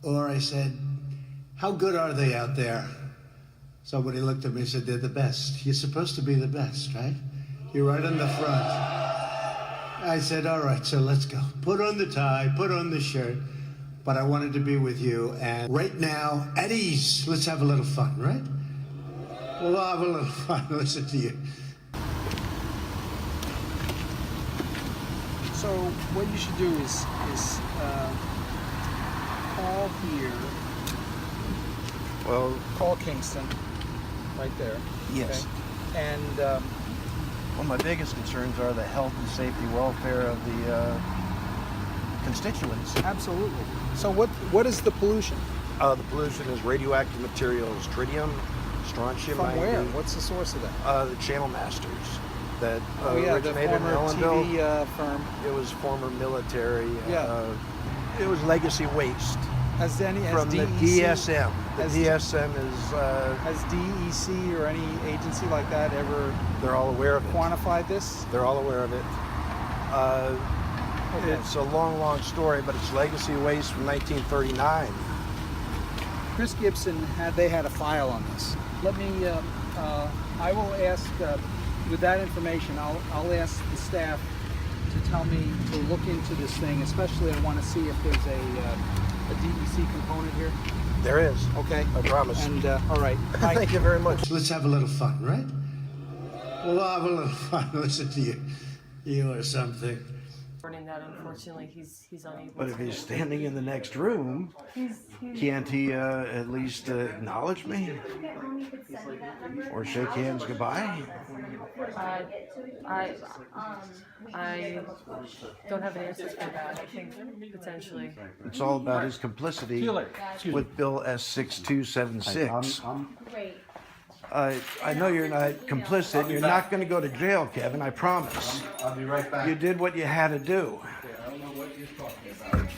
Or I said, how good are they out there? Somebody looked at me and said, they're the best. You're supposed to be the best, right? You're right on the front. I said, all right, so let's go. Put on the tie, put on the shirt. But I wanted to be with you. And right now, at ease, let's have a little fun, right? We'll have a little fun. Listen to you. So what you should do is call here. Well, Call Kingston, right there. yes. Okay? And Well, my biggest concerns are the health and safety, welfare of the constituents. absolutely. So what is the pollution? The pollution is radioactive materials, tritium, strontium. From 90, where? What's the source of that? The Channel Masters that Oh yeah, the originated in former Ellenville. TV firm. It was former military. Yeah. It was legacy waste Has from the DEC DSM. The has- DSM is, Has DEC or any agency like that ever they're all aware of it. quantified this? They're all aware of it. Okay. It's a long story, but it's legacy waste from 1939. Chris Gibson they had a file on this. Let me. I will ask with that information. I'll ask the staff to tell me to look into this thing. Especially, I want to see if there's a DEC component here. There is. Okay. I promise. And all right. Bye. Thank you very much. Let's have a little fun, right? We'll have a little fun. Listen to you. You or something. That unfortunately he's unable. But if he's standing in the next room, can't he at least acknowledge me or shake hands goodbye? I don't have an answer for that. I think potentially. It's all about his complicity with Bill S6276. I know you're not complicit. You're not going to go to jail, Kevin. I promise. I'll be right back. You did what you had to do. I don't know what you're talking about.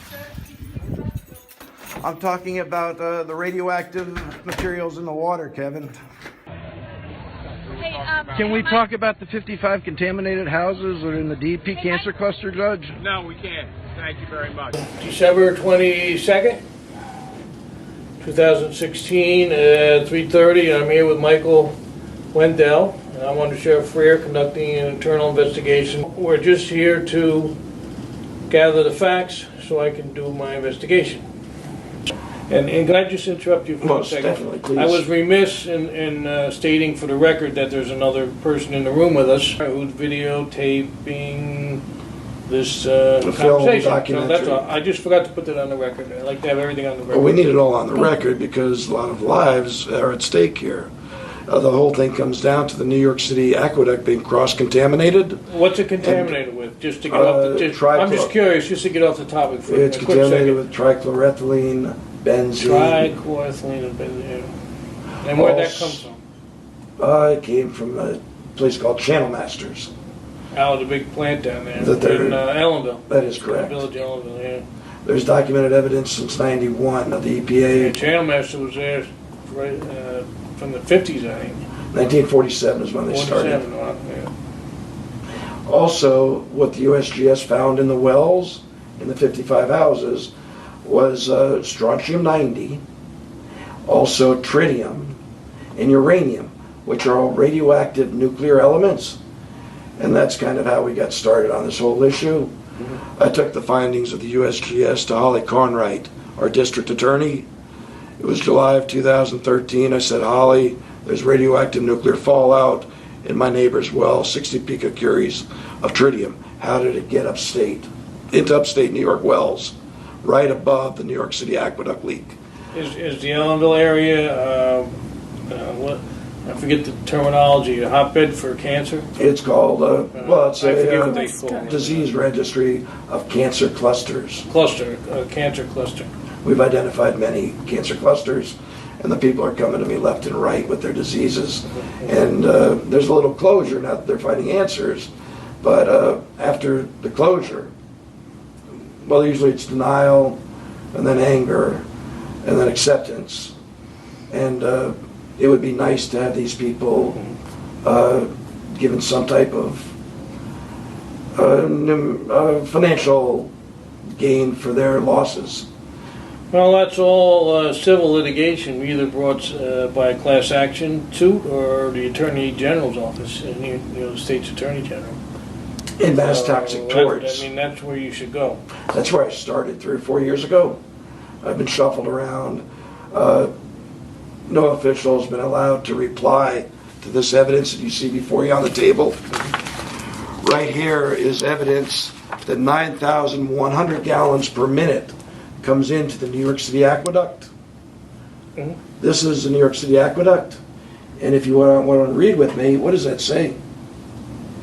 I'm talking about the radioactive materials in the water, Kevin. Can we talk about the 55 contaminated houses that are in the DP cancer cluster, Judge? No, we can't. Thank you very much. December 22nd, 2016 at 3:30. I'm here with Michael Wendell, and I'm under Sheriff Freer conducting an internal investigation. We're just here to gather the facts so I can do my investigation. And can I just interrupt you for Most a second? definitely, please. I was remiss in stating for the record that there's another person in the room with us who's videotaping this film conversation. So documentary. that's all. I just forgot to put that on the record. I like to have everything on the record. Well, we need it all on the record because a lot of lives are at stake here. The whole thing comes down to the New York City aqueduct being cross-contaminated. What's it contaminated with? Just to get off the. I'm just curious, just to get off the topic for It's a quick contaminated second. with trichloroethylene, benzene. Trichloroethylene and benzene. And where'd that come from? It came from a place called Channel Masters. Out of the big plant down there That they're- in Ellenville. That is correct. Village of Ellenville, yeah. There's documented evidence since '91 of the Yeah, EPA. Channel Master was there right, from the 50s, I think. 1947 is when they started. 47, wow, yeah. Also, what the USGS found in the wells in the 55 houses was strontium-90, also tritium, and uranium, which are all radioactive nuclear elements. And that's kind of how we got started on this whole issue. I took the findings of the USGS to Holly Carnwright, our district attorney. It was July of 2013. I said, Holly, there's radioactive nuclear fallout in my neighbor's well, 60 picocuries of tritium. How did it get upstate? Into upstate New York wells, right above the New York City aqueduct leak. Is the Ellenville area, what, I forget the terminology, a hotbed for cancer? It's called, well, it's I forget what a they call it. disease registry of cancer clusters. Cluster, cancer cluster. We've identified many cancer clusters, and the people are coming to me left and right with their diseases. And there's a little closure, not that they're finding answers, but after the closure, well, usually it's denial, and then anger, and then acceptance. And it would be nice to have these people given some type of financial gain for their losses. Well, that's all civil litigation, either brought by a class action suit or the Attorney General's office, the state's Attorney General. In mass toxic torts. I mean, that's where you should go. That's where I started 3 or 4 years ago. I've been shuffled around. No official has been allowed to reply to this evidence that you see before you on the table. Right here is evidence that 9,100 gallons per minute comes into the New York City Aqueduct. Mhm. This is the New York City Aqueduct. And if you want to read with me, what does that say?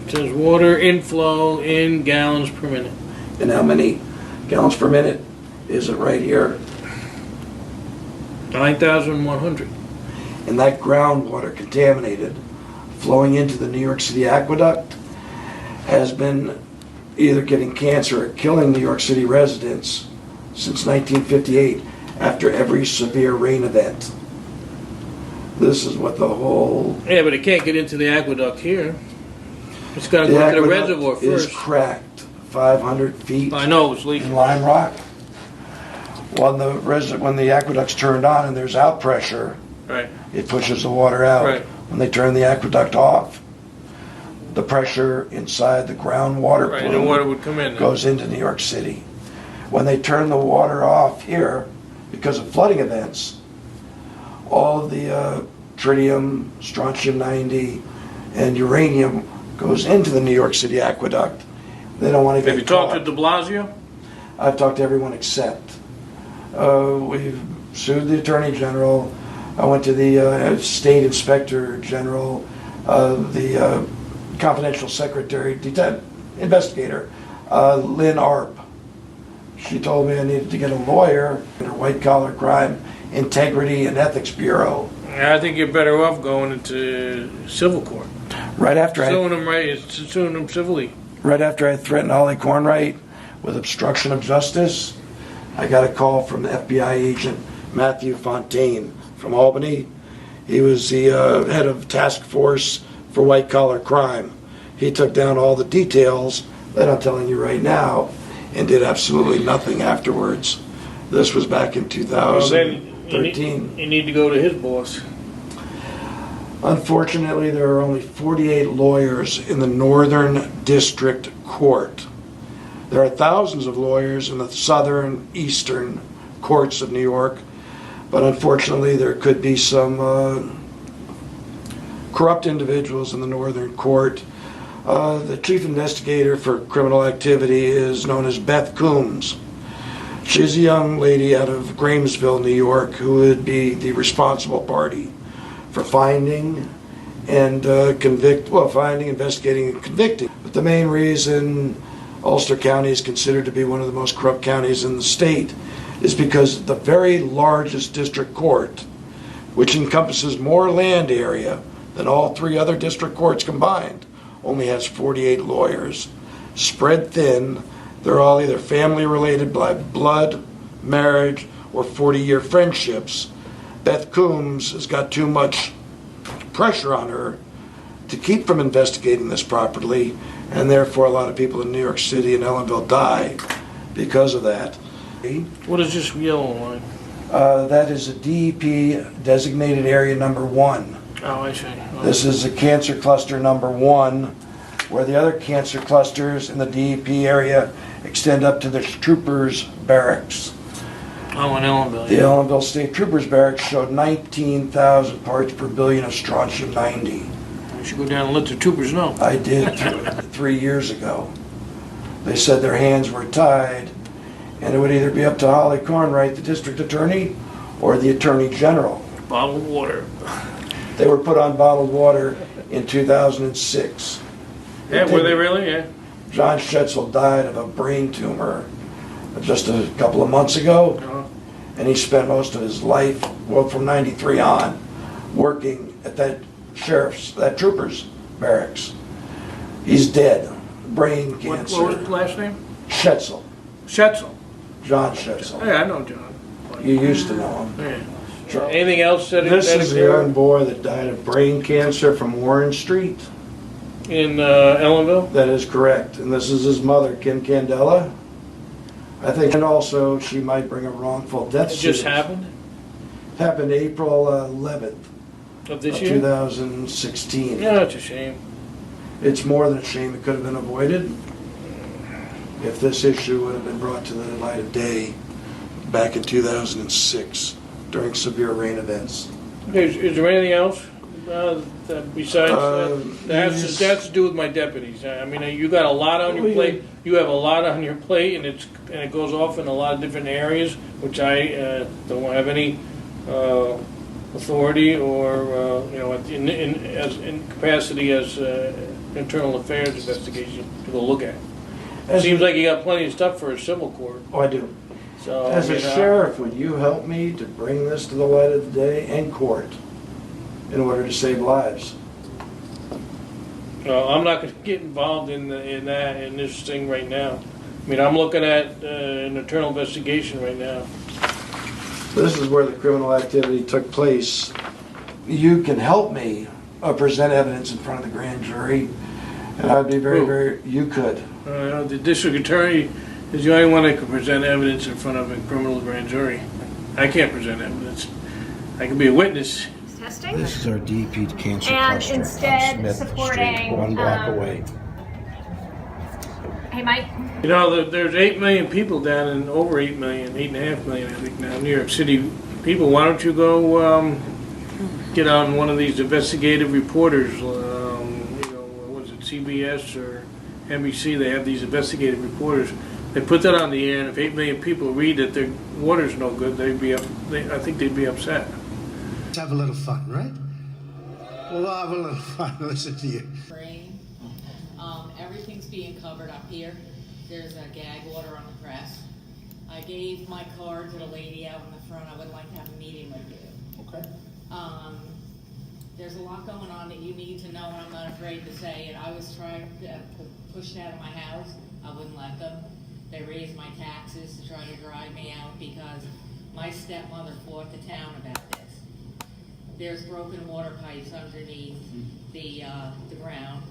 It says water inflow in gallons per minute. And how many gallons per minute is it right here? 9,100. And that groundwater contaminated flowing into the New York City Aqueduct has been either giving cancer or killing New York City residents since 1958 after every severe rain event. This is what the whole... Yeah, but it can't get into the aqueduct here. It's got to The go to the aqueduct reservoir is first. cracked 500 feet I know it's in leaking. Lime Rock. When the aqueduct's turned on and there's out pressure, Right. it pushes the water out. Right. When they turn the aqueduct off, the pressure inside the groundwater Right, and the water plume would come in. goes into New York City. When they turn the water off here, because of flooding events, all of the tritium, strontium-90, and uranium goes into the New York City Aqueduct. They don't want to get Have you talked caught. to de Blasio? I've talked to everyone except. We've sued the Attorney General. I went to the State Inspector General, the confidential secretary, investigator, Lynn Arp. She told me I needed to get a lawyer in her white collar crime, integrity and ethics bureau. I think you're better off going into civil court. Right after Suing them civilly. Right after I threatened Holly Cornwright with obstruction of justice, I got a call from the FBI agent Matthew Fontaine from Albany. He was the head of task force for white collar crime. He took down all the details that I'm telling you right now and did absolutely nothing afterwards. This was back in Well, then 2013. you need to go to his boss. Unfortunately, there are only 48 lawyers in the Northern District Court. There are thousands of lawyers in the southern, eastern courts of New York, but unfortunately there could be some corrupt individuals in the Northern Court. The chief investigator for criminal activity is known as Beth Coombs. She's a young lady out of Gramesville, New York, who would be the responsible party for finding and finding, investigating, and convicting. But the main reason Ulster County is considered to be one of the most corrupt counties in the state is because the very largest district court, which encompasses more land area than all 3 other district courts combined, only has 48 lawyers. Spread thin, they're all either family related by blood, marriage, or 40-year friendships. Beth Coombs has got too much pressure on her to keep from investigating this properly, and therefore a lot of people in New York City and Ellenville die because of that. What is this yellow line? That is a DEP designated area number 1. Oh, I see. Oh. This is a cancer cluster number 1, where the other cancer clusters in the DEP area extend up to the Troopers Barracks. Oh, in Ellenville. The Yeah. Ellenville State Troopers Barracks showed 19,000 parts per billion of strontium-90. You should go down and let the troopers know. I did 3 years ago. They said their hands were tied, and it would either be up to Holly Cornwright, the district attorney, or the attorney general. Bottled water. They were put on bottled water in 2006. Yeah, were they really? Yeah. John Schetzel died of a brain tumor just a couple of months ago, Uh-huh. and he spent most of his life, well, from 93 on, working at that troopers barracks. He's dead, brain What cancer. was his last name? Schetzel, Schetzel. John Schetzel. Yeah, I know John. You used to know him. Yeah. Anything else that This that is the young boy that died of brain cancer from Warren Street. in Ellenville? That is correct. And this is his mother, Kim Candela. I think, and also she might bring a wrongful death It suit. just happened Happened April 11th of this of year? 2016. Yeah, it's a shame. It's more than a shame it could have been avoided if this issue would have been brought to the light of day back in 2006 during severe rain events. Okay, is there anything else besides that yes. has to do with my deputies? I mean, you got a lot on your plate. You have a lot on your plate, and it goes off in a lot of different areas, which I don't have any authority or in capacity as internal affairs investigation to go look at. It seems like you got plenty of stuff for a civil court. Oh, I do. So As I a mean, sheriff, would you help me to bring this to the light of the day and court in order to save lives? I'm not going to get involved in this thing right now. I mean, I'm looking at an internal investigation right now. This is where the criminal activity took place. You can help me present evidence in front of the grand jury, and I'd be very, you could. The district attorney is the only one that can present evidence in front of a criminal grand jury. I can't present evidence. I can be a witness. Testing. This is our DEP cancer And cluster instead on Smith supporting, Street, 1 block away. Hey, Mike. You know, there's 8 million people down in over 8 million, 8.5 million, I think now, New York City people. Why don't you go get on one of these investigative reporters? What is it, CBS or NBC? They have these investigative reporters. They put that on the air, and if 8 million people read that their water's no good, I think they'd be upset. Let's have a little fun, right? Well, we'll have a little fun. Listen to you. Rain. Everything's being covered up here. There's a gag order on the press. I gave my card to the lady out in the front. I would like to have a meeting with you. Okay. There's a lot going on that you need to know, and I'm not afraid to say it. I was trying to push out of my house. I wouldn't let them. They raised my taxes to try to drive me out because my stepmother fought the town about this. There's broken water pipes underneath the ground.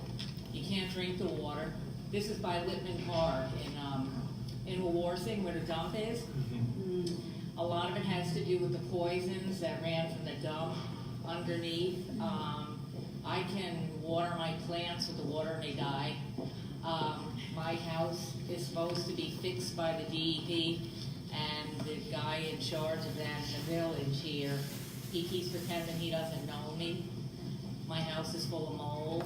You can't drink the water. This is by Lippman Park in Warsing, where the dump is. A lot of it has to do with the poisons that ran from the dump underneath. I can water my plants with the water and they die. My house is supposed to be fixed by the DEP, and the guy in charge of that in the village here, he keeps pretending he doesn't know me. My house is full of mold,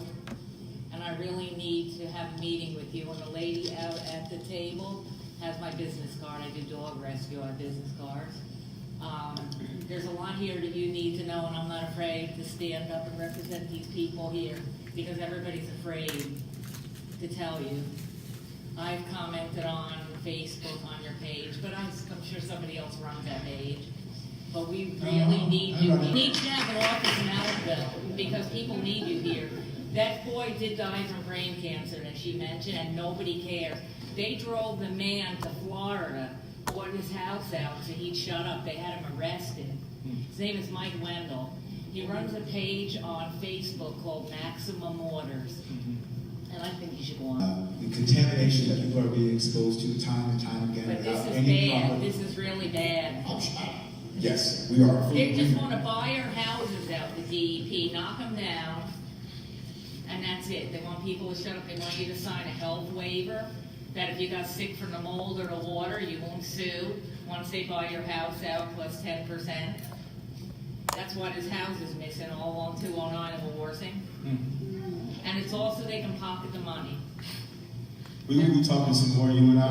and I really need to have a meeting with you. And the lady out at the table has my business card. I do dog rescue on business cards. There's a lot here that you need to know, and I'm not afraid to stand up and represent these people here, because everybody's afraid to tell you. I've commented on Facebook on your page, but I'm sure somebody else runs that page. But we really need you. We need to have an office in Allenville, because people need you here. That boy did die from brain cancer that she mentioned, and nobody cares. They drove the man to Florida, bought his house out so he'd shut up. They had him arrested. His name is Mike Wendell. He runs a page on Facebook called Maximum Waters. And I think you should go on. The contamination that people are being exposed to time and time again. But this is any bad. problem. This is really bad. Yes, we are. They just want to buy our houses out, the DEP, knock them down, and that's it. They want people to shut up. They want you to sign a health waiver that if you got sick from the mold or the water, you won't sue once they buy your house out plus 10%. That's why this house is missing all along 209 in Warsing. And it's also they can pocket the money. We will be talking some more, you and I.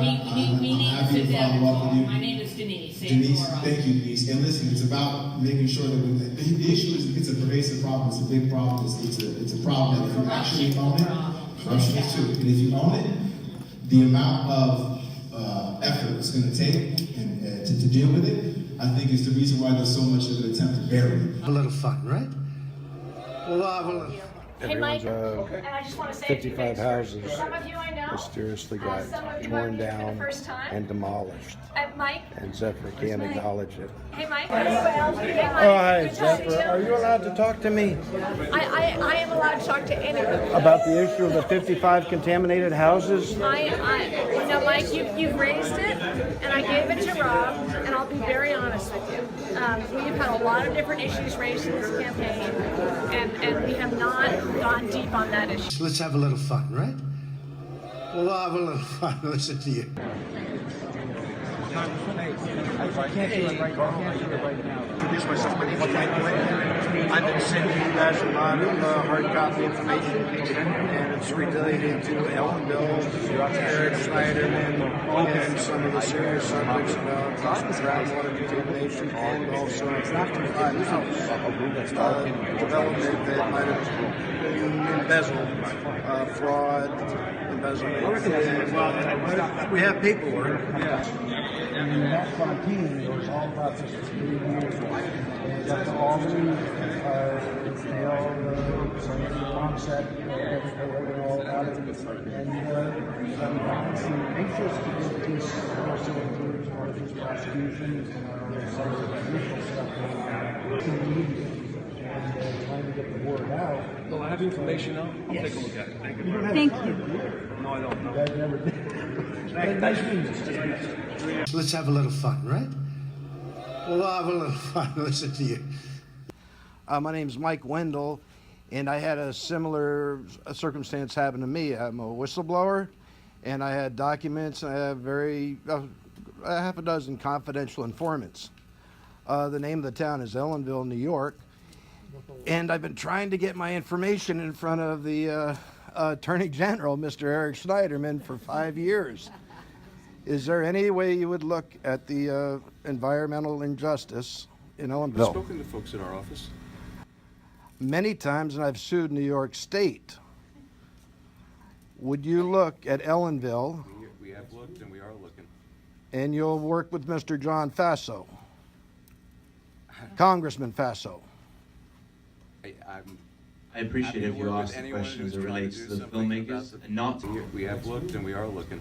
We need to sit down and talk. My name is Denise. Denise, thank you, Denise. And listen, it's about making sure that the issue is it's a pervasive problem. It's a big problem. It's a problem that if you actually own it, corruption is too. And if you own it, the amount of effort it's going to take and to deal with it, I think is the reason why there's so much of an attempt to bury it. A little fun, right? Well, we'll have a little. Hey, Mike. Everyone's, And I just want to say 55 houses some of you I know. mysteriously some got of you torn might meet for the down first time. and demolished. Mike. And Zephyr can't acknowledge it. Hey, Mike. Hey, Mike. Oh, hi, Good to see Zephyr. Are you allowed to talk to me I am allowed to talk to anyone. about the issue of the 55 contaminated houses? No, know, Mike, you've raised it, and I gave it to Rob, and I'll be very honest with you. We've had a lot of different issues raised in this campaign, and we have not gone deep on that issue. Let's have a little fun, right? Well, I'll have a little fun. Listen to you. I can't do it right now. Introduce myself. My name is Mike Whitten. I've been sending you guys a lot of hard copy information, and it's related to Ellenville, Eric Schneiderman, and some of the serious subjects about groundwater contamination, and also 55 house development that might have been embezzled, fraud, embezzlement. We have paperwork. And that campaign was all about this 3 years ago. And got to Albany, they all some of the concept, and all about it. And I'm anxious to get this also includes malicious prosecution and some of the judicial stuff in the media. And trying to get the word out. Well, I have information now. I'll take a look at it. Thank you. Thank you. No, I don't know. You guys never did. Nice meeting you. Let's have a little fun, right? Well, I'll have a little fun. Listen to you. My name's Mike Wendell, and I had a similar circumstance happen to me. I'm a whistleblower, and I had documents, and I have a half a dozen confidential informants. The name of the town is Ellenville, New York, and I've been trying to get my information in front of the Attorney General, Mr. Eric Schneiderman, for 5 years. Is there any way you would look at the environmental injustice in Ellenville? I've spoken to folks in our office. Many times, and I've sued New York State. Would you look at Ellenville? We have looked and we are looking. And you'll work with Mr. John Faso, Congressman Faso. I appreciate if you ask the questions that relate to the filmmakers and not to We have looked and we are looking.